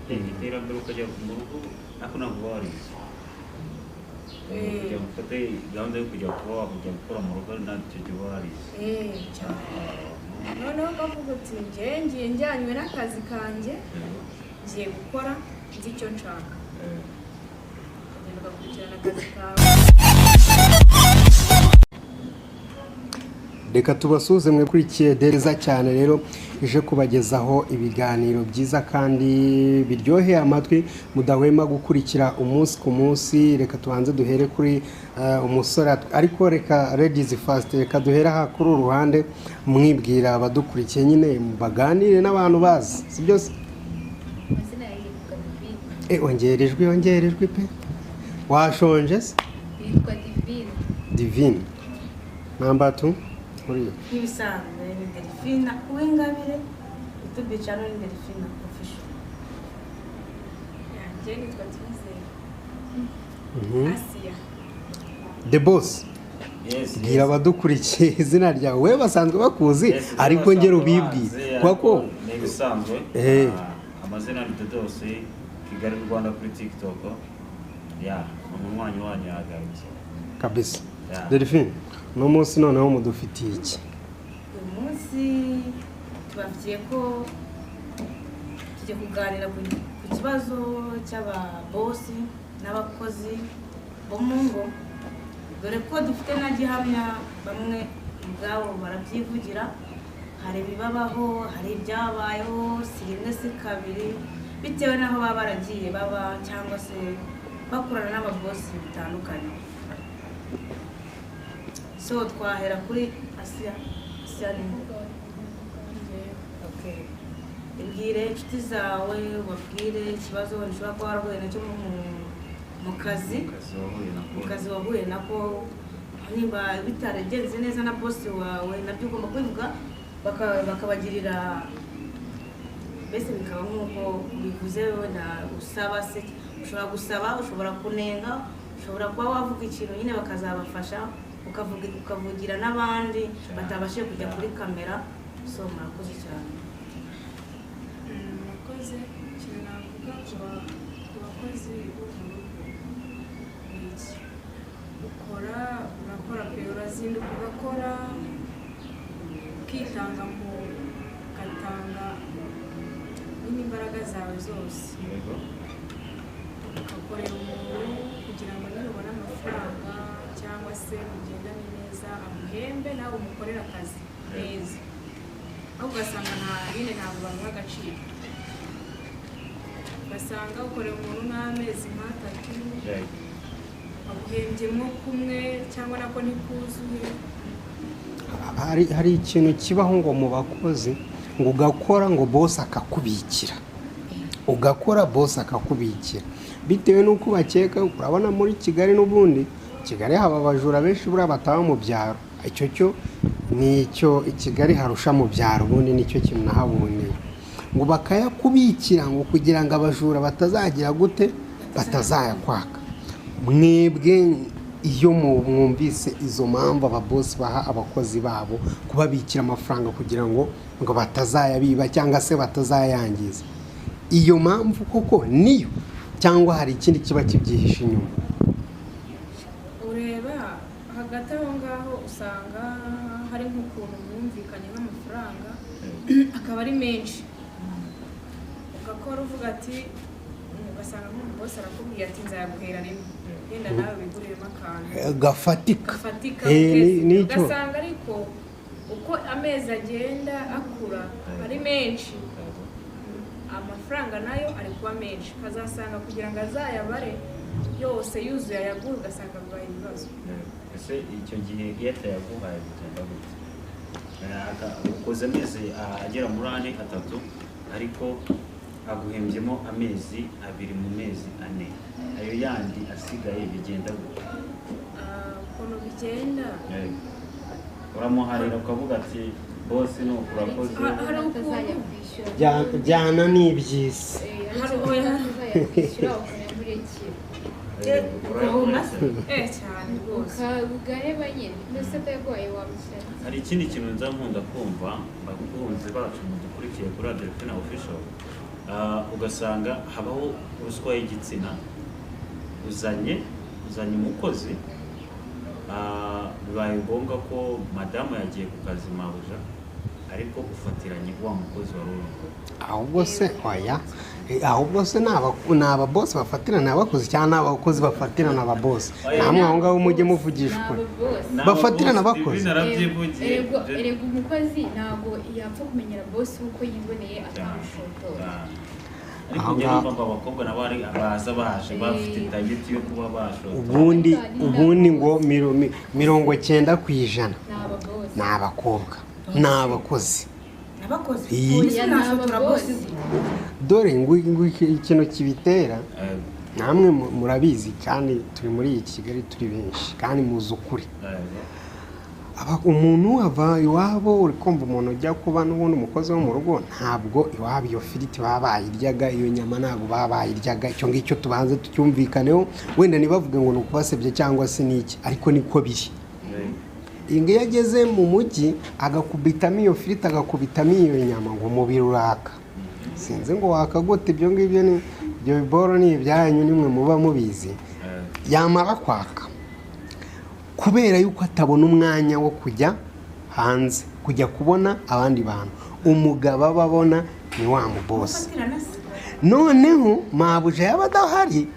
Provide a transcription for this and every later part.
iterambere ukajya mu rugo ariko ntabwo warize kujya gufata gahunda yo kujya kuba wakujya gukora mu rugo ntacyo gihe warize noneho ukavuga uti ngiye njyanywe n'akazi kanjye ngiye gukora nzi icyo nshaka ugenda ugakurikirana akazi kawe. Reka tubasuze mwekurikiye Dereza cyane rero ije kubagezaho ibiganiro byiza kandi biryoheye amatwi mudahwema gukurikira umunsi ku munsi. Reka tubanze duhere kuri umusore ariko reka ladies first, reka duhere aha kuri uruhande mwibwira abadukurikiye nyine baganire n'abantu bazi si byose. Ongerejwe pe washonje se? Yitwa Divine namba 2 Ibisanzwe ni Delphine Uwingabire, YouTube channel ni Delphine Official. yanjye nitwa Twizeye Asia. The boss. Gira abadukurikiye izina ryawe we basanzwe bakuzi ariko ngero ubibwire kwako ni bisanzwe amazina ni Dodose Kigali Rwanda kuri TikTok umwanya wanyu yagarutse kabisa. Delphine no munsi noneho mudufitiye iki? Uyu munsi tubafitiye ko tujye kuganira ku kibazo cy'ababosi n'abakozi bo mu ngo, dore ko dufite na gihamya bamwe ubwabo barabyivugira. Hari ibibabaho, hari ibyabayeho si rimwe si kabiri bitewe n'aho baba baragiye baba cyangwa se bakorana n'ababosi bitandukanye. So twahera kuri Asia ni okay. Imbwire inshuti zawe, ubabwire ikibazo ushobora kuba warahuye nacyo mu kazi wahuye nako, niba bitaragenze neza na boss wawe nabyo ugomba kwivuga bakabagirira mbese bikaba nk'uko bivuze wenda usaba se, ushobora gusaba, ushobora kunenga, ushobora kuba wavuga ikintu nyine bakazabafasha ukavugira n'abandi batabashije kujya kuri kamera. So murakoze cyane. Murakoze. Ikintu navuga ku bakozi bo mu rugo ni iki: urakora pe, urazinduka ugakora ukitanga ugatanga n'imbaraga zawe zose ugakorera umuntu kugira ngo niba ubona amafaranga cyangwa se ugendane neza amuhembe nawe umukorera akazi neza, aho ugasanga ntabwo bamuha agaciro. Ugasanga ukorera umuntu nk'amezi nk'atatu aguhembyemo kumwe cyangwa nako ntikuzuye. Hari ikintu kibaho ngo mu bakozi ngo ugakora ngo boss akakubikira, ugakora boss akakubikira bitewe n'uko bakeka. Urabona muri Kigali n'ubundi Kigali haba abajura benshi buriya bataba mu byaro, icyo cyo nicyo Kigali harusha mu byaro, ubundi nicyo kintu nahabonye ngo bakayakubikira ngo kugira ngo abajura batazagira gute batazayakwaka. Mwebwe iyo mwumvise izo mpamvu ababosi baha abakozi babo kubabikira amafaranga kugira ngo batazayabiba cyangwa se batazayangiza, iyo mpamvu koko niyo cyangwa hari ikindi kiba kibyihishe inyuma? Ureba hagati aho ngaho usanga hari nk'ukuntu mwumvikanye n'amafaranga akaba ari menshi, ugakora uvuga ati, ugasanga nk'umubosi arakubwiye ati nzayaguhera rimwe, yenda nawe wiguriremo akantu gafatika. Ugasanga ariko uko amezi agenda akura ari menshi, amafaranga nayo ari kuba menshi, ukazasanga kugira ngo azayabare yose yuzuye ayagura ugasanga bibaye ibibazo. Ese icyo gihe iyo atayaguhaye bigenda gute? Ukoze amezi agera muri 4 atatu ariko aguhembyemo amezi 2 mu mezi 4, ayo yandi asigaye bigenda gute? Ukuntu bigenda uramuharira ukavuga ati boss no urakoze jyana n'ibyisi hari ikindi kintu nza nkunda kumva bakunze bacu mudukurikiye kuri Delphine Official, ugasanga habaho ruswa y'igitsina, uzanye umukozi, bibaye ngombwa ko madamu yagiye ku kazi mabuja ariko ufatiranye wa mukozi wari urimo. ahubwo se ni ababosi bafatirana abakozi cyangwa ni abakozi bafatirana ababosi? namwe aho ngaho mujye muvugisha ukuri. Bafatirana abakozi. erega umukozi ntabwo yapfa kumenyera bosi uko yiboneye atabishotora. ariko njye numva abakobwa nabo baza baje bafite tageti yo kuba bashotora. ubundi ngo 90% ni abakobwa, ni abakozi. Dore ngo ikintu kibitera namwe murabizi kandi turi muri Kigali turi benshi kandi muzi ukuri. umuntu ava iwabo uri kumva umuntu ujya kuba n'ubundi umukozi wo mu rugo ntabwo iwabo iyo firiti baba bayiryaga, iyo nyama ntabwo baba bayiryaga. Icyo ngicyo tubanze tucyumvikaneho, wenda ntibavuge ngo ni ukubasebye cyangwa se n'iki, ariko niko biri. iyo ageze mu mujyi agakubitamo iyo firiti agakubitamo iyo nyama ngo umubiri uraka. Sinzi ngo wakagote ibyo ngibyo, ni ibyo biboro ni ibyanyu, nimwe muba mubizi. Yamara kwaka kubera yuko atabona umwanya wo kujya hanze kujya kubona abandi bantu, umugabo ababona ni wa mubosi. Noneho mabuja yaba adahari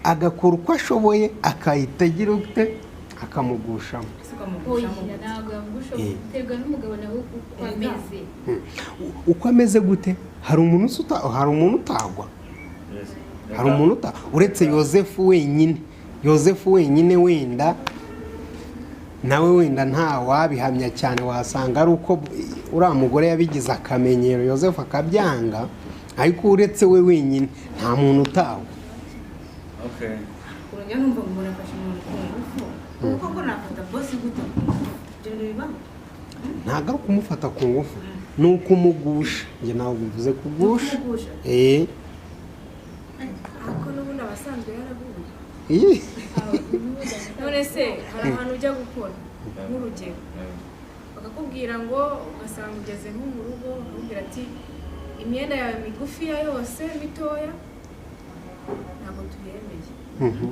agakora uko ashoboye akahita agira ute akamugushamo. ntabwo yamugusha biterwa n'umugabo nawe uko ameze. Uko ameze gute? Hari umuntu utagwa, hari umuntu uretse Yozefu wenyine wenda nawe wenda nta wabihamya cyane, wasanga ari uko uriya mugore yabigize akamenyero Yozefu akabyanga, ariko uretse we wenyine nta muntu utagwa. urajya numva ngo nafashe umuntu ku ngufu kuko nafata bosi gute ibyo bibaho. Ntabwo ari ukumufata ku ngufu, ni ukumugusha. Njye ntabwo mvuze kugusha. ariko n'ubundi abasanzwe yaraguye. none se hari ahantu ujya gukora nk'urugero bakakubwira ngo ugasanga ugeze nko mu rugo bakakubwira ati imyenda yawe migufiya yose mitoya ntabwo tuyemeye,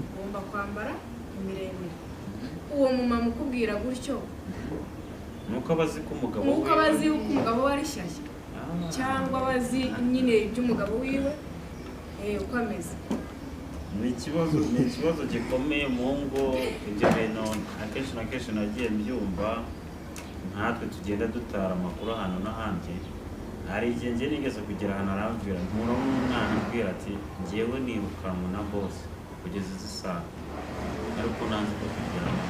ugomba kwambara imiremire. Uwo mumama ukubwira gutyo nuko abazi ko umugabo we ari shyashya cyangwa abazi nyine iby'umugabo wiwe uko ameze. ni ikibazo gikomeye mu ngo. ibyo bintu akenshi na kenshi nagiye mbyumva, nkatwe tugenda dutara amakuru ahantu n'ahandi. hari igihe njye nigeze kugera ahantu arambwira nkura n'umwana ambwira ati njyewe nirukanwe na bosi kugeza izi saha ariko nanze ko tugirana,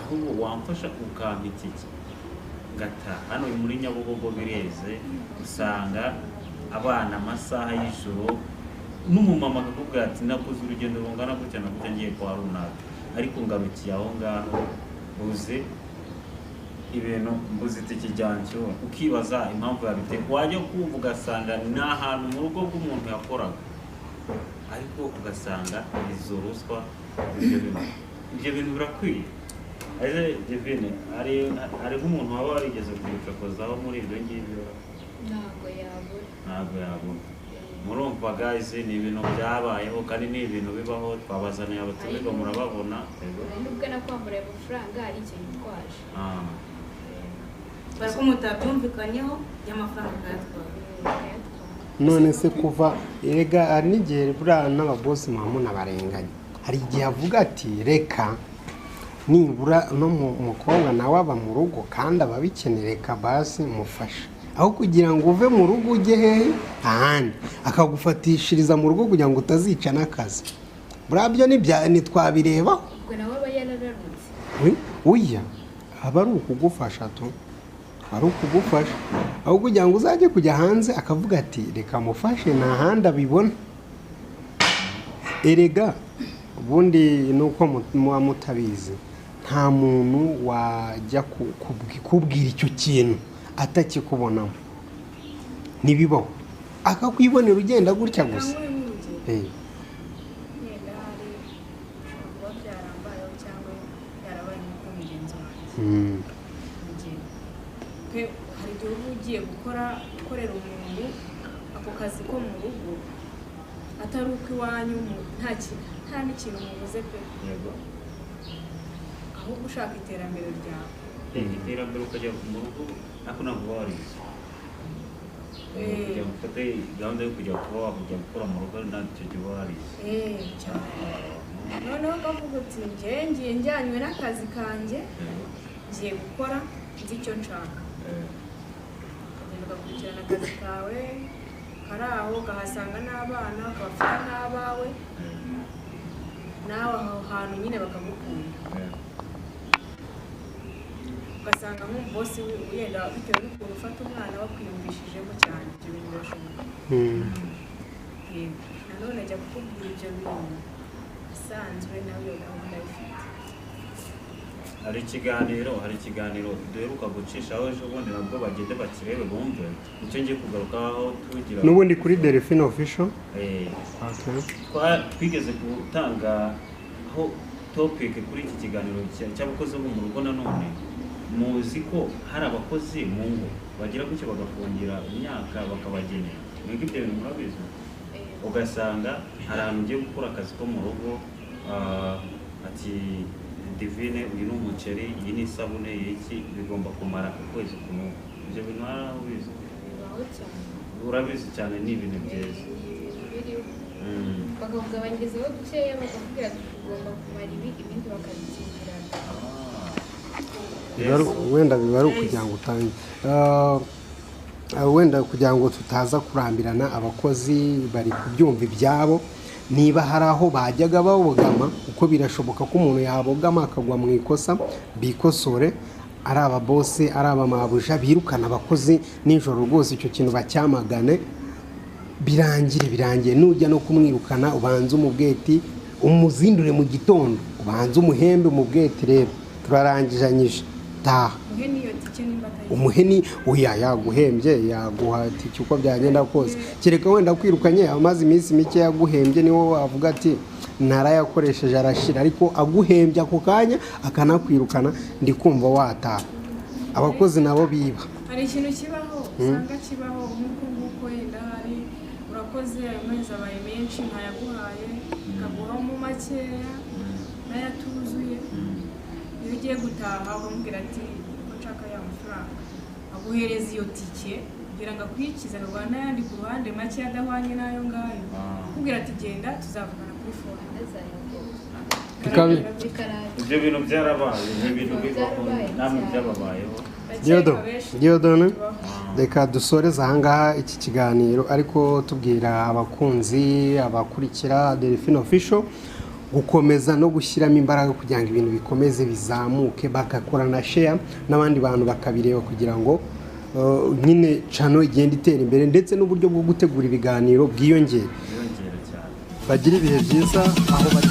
ahubwo wamfasha ukampa itike ngata hano muri Nyabugogo bireze usanga abana amasaha y'ijoro n'umumama akakubwira ati nakoze urugendo rungana gutya na gutya ngiye kwa runaka, ariko ngarukiye aho ngaho buze ibintu mbuze itike ryanjye. Ukibaza impamvu yabiteye, wajya kumva ugasanga ni ahantu mu rugo rw'umuntu yakoraga, ariko ugasanga izo ruswa ibyo bintu birakwiye. Divine, hari nk'umuntu waba warigeze kubicokozaho muri ibyo ngibyo? ntabwo yabura. Murumva guys, ni ibintu byabayeho kandi ni ibintu bibaho. Twabazaniye abatumirwa murababona, nubwo nakwambura amafaranga ari ikintu twaje bari ko mutabyumvikanyeho y'amafaranga akayatwara. None se kuva erega ari n'igihe buriya n'ababosi munabarenganya. Hari igihe avuga ati reka nibura no mukobwa nawe aba mu rugo kandi ababikenera, reka basi mufasha, aho kugira ngo uve mu rugo ujye hehe ahandi akagufatishiriza mu rugo kugira ngo utazica n'akazi. Burabyo ntitwabirebaho. ubwo nawe aba yarararutse. Uya aba ari ukugufasha ari ukugufasha, aho kugira ngo uzajye kujya hanze akavuga ati reka mufashe nta handi abibona. Erega ubundi nuko muba mutabizi, nta muntu wajya kubwira icyo kintu atakikubonamo, ntibibaho. Akakwibonera ugenda gutya gusa. yenda hari kuba byarambayeho cyangwa yarabaye nk'uko mugenzi wanjye. Hari igihe uba ugiye gukorera umuntu ako kazi ko mu rugo atari uko iwanyu nta n'ikintu mubuze pe, yego, ahubwo ushaka iterambere ryawe. iterambere ukajya mu rugo ariko ntabwo uba warize. Kujya gufata gahunda yo kujya kuba wakujya gukora mu rugo ntacyo gihe uba warize. Cyane. Noneho ukavuga uti ngiye njyanywe n'akazi kanjye, ngiye gukora nzi icyo nshaka. Ukagenda ugakurikirana akazi kawe kari aho, ukahasanga n'abana, ukabafata n'abawe, nawe aho hantu nyine bakagukunda. Ugasanga nk'umubosi wenda bitewe n'ukuntu ufata umwana wakwiyumvishijemo cyane, ibyo bintu birashoboka. Nanone ajya kukubwira ibyo bintu asanzwe nawe iyo gahunda ifite. Hari ikiganiro duheruka gucishaho ejo bundi, nabwo bagende bakirebe bumve icyo ngiye kugarukaho tugira n'ubundi kuri Delphine Official. Twigeze gutanga aho topic kuri iki kiganiro cy'abakozi bo mu rugo. Nanone muzi ko hari abakozi mu ngo bagira gutyo bagafungira imyaka bakabagenera, mwebwe ibyo bintu murabizi? Ugasanga hari ahantu ugiye gukora akazi ko mu rugo, ati Divine uyu ni umuceri, iyi ni isabune, iki bigomba kumara ukwezi kumwe. Ibyo bintu warabizi? Urabizi cyane, ni ibintu byiza. bakakugabanyirizaho dukeya bakakubwira ati tugomba kumara ibi, ibindi bakabikingirana. wenda biba ari ukugira ngo utange wenda kugira ngo tutaza kurambirana, abakozi bari kubyumva ibyabo. Niba hari aho bajyaga babogama, kuko birashoboka ko umuntu yabogama akagwa mu ikosa, bikosore. Ari ababose, ari abamabuja birukana abakozi nijoro rwose, icyo kintu bacyamagane, birangiye. Nujya no kumwirukana ubanza umubweti, umuzindure mu gitondo, ubanza umuhembe umubweti, rero turarangijanyije, taha. Umuheni oya yaguhembye, yaguha tiki uko byagenda kose, kereka wenda kwirukanye amazi iminsi mike yaguhembye, niwo wavuga ati ntarayakoresheje arashira, ariko aguhembye ako kanya akanakwirukana, ndi kumva wataha. Abakozi nabo biba. Hari ikintu kibaho usanga kibaho nk'uko wenda hari urakoze amezi abaye menshi ntayaguhaye, akaguha mu makeya n'ayatuzuye. Iyo ugiye gutaha ukamubwira ati ko nshaka ya mafaranga, aguhereza iyo tike kugira ngo akwikize, akarwana n'ayandi ku ruhande make adahwanye n'ayo ngayo, akubwira ati genda tuzavugana kuri fone. Ibyo bintu byarabaye, ni ibintu bibaho, namwe byababayeho. Diodone, reka dusoreze ahangaha iki kiganiro, ariko tubwira abakunzi, abakurikira Delphine Official gukomeza no gushyiramo imbaraga kugira ngo ibintu bikomeze bizamuke, bagakora na share n'abandi bantu bakabireba, kugira ngo nyine channel igenda itera imbere, ndetse n'uburyo bwo gutegura ibiganiro bwiyongere. Bagira ibihe byiza aho bari.